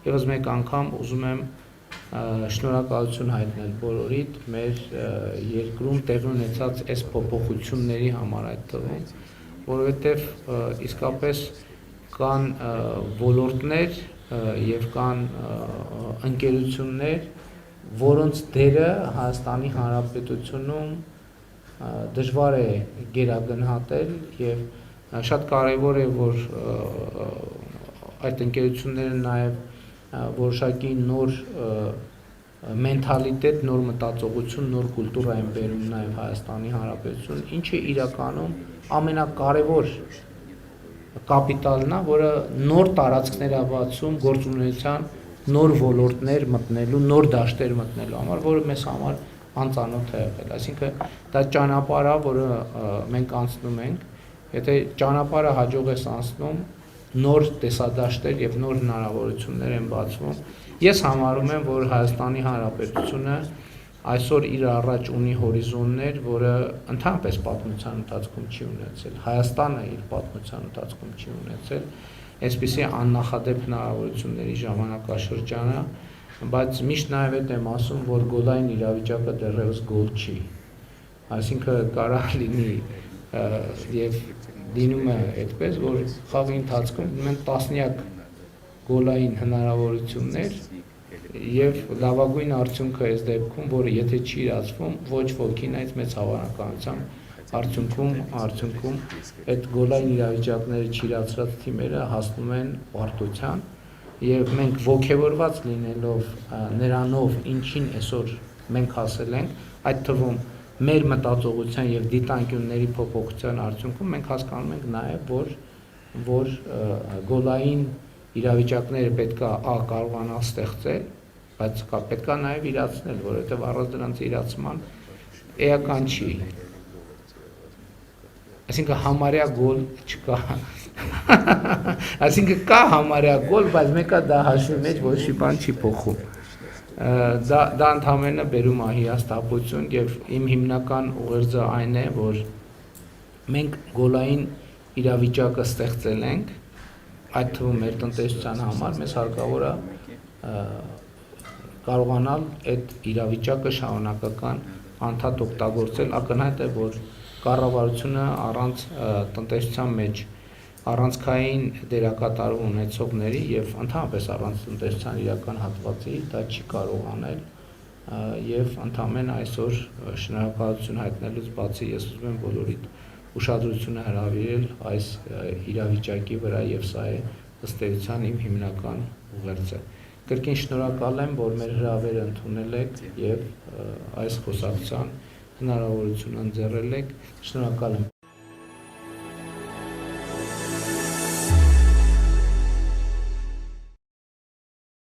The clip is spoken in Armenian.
Եվս մեկ անգամ ուզում եմ շնորհակալություն հայտնել բոլորիդ մեր երկրում տեղի ունեցած այս փոփոխությունների համար այդ թվում, որովհետև իսկապես կան ոլորտներ եւ կան ընկերություններ, որոնց դերը Հայաստանի Հանրապետությունում դժվար է գերագնահատել եւ շատ կարեւոր է, որ այդ ընկերությունները նաեւ որոշակի նոր մենթալիտետ, նոր մտածողություն, նոր կուլտուրա են բերում նաեւ Հայաստանի Հանրապետություն, ինչը իրականում ամենակարևոր կապիտալն է, որը նոր տարածքներ է բացում գործունեության նոր ոլորտներ մտնելու, նոր դաշտեր մտնելու համար, որը մեզ համար անծանոթ է եղել։ Այսինքն դա ճանապարհ է, որը մենք անցնում ենք, եթե ճանապարհը հաջող ես անցնում, նոր տեսադաշտեր եւ նոր հնարավորություններ են բացվում։ Ես համարում եմ, որ Հայաստանի Հանրապետությունը այսօր իր առաջ ունի հորիզոններ, որը ընդհանրապես պատմության ընթացքում չի ունեցել։ Հայաստանը իր պատմության ընթացքում չի ունեցել այսպիսի աննախադեպ հնարավորությունների ժամանակաշրջանը, բայց միշտ նաև այդ եմ ասում, որ գոլային իրավիճակը դեռևս գոլ չի։ Այսինքն կարա լինի եւ լինում է այդպես, որ խաղի ընթացքում ունեն տասնյակ գոլային հնարավորություններ եւ լավագույն արդյունքը այս դեպքում, որը եթե չի իրացվում, ոչ ոքին այդ մեծ հավանականությամբ արդյունքում այդ գոլային իրավիճակները չիրացրած թիմերը հասնում են պարտության եւ մենք ողջևորված լինելով նրանով, ինչին այսօր մենք հասել ենք, այդ թվում մեր մտածողության եւ դիտանկյունների փոփոխության արդյունքում մենք հասկանում ենք նաեւ, որ գոլային իրավիճակները պետքա կարողանալ ստեղծել, բայց պետքա նաեւ իրացնել, որովհետեւ առանց դրանց իրացման էական չի։ Այսինքն համարյա գոլ չկա։ Այսինքն կա համարյա գոլ, բայց մեկը դա հաշվի մեջ ոչ մի բան չի փոխում։ Դա ընդհանրապես բերում է հիասթափություն եւ իմ հիմնական ուղերձը այն է, որ մենք գոլային իրավիճակը ստեղծել ենք, այդ թվում մեր տնտեսության համար մեզ հարկավոր է կարողանալ այդ իրավիճակը շարունակական անդադ օգտագործել, ակնհայտ է, որ կառավարությունը առանց տնտեսության մեջ առանցքային դերակատարում ունեցողների եւ ընդհանրապես առանց տնտեսության իրական հատվածի դա չի կարող անել եւ ընդհանրապես այսօր շնորհակալություն հայտնելուց բացի ես ուզում եմ բոլորիդ ուշադրությունը հրավիրել այս իրավիճակի վրա եւ սա է ըստ էության իմ հիմնական ուղերձը։ Կրկին շնորհակալ եմ, որ մեր հրավերը ընդունել եք եւ այս խոսակցության հնարավորությունը ընձեռել եք։ Շնորհակալ եմ։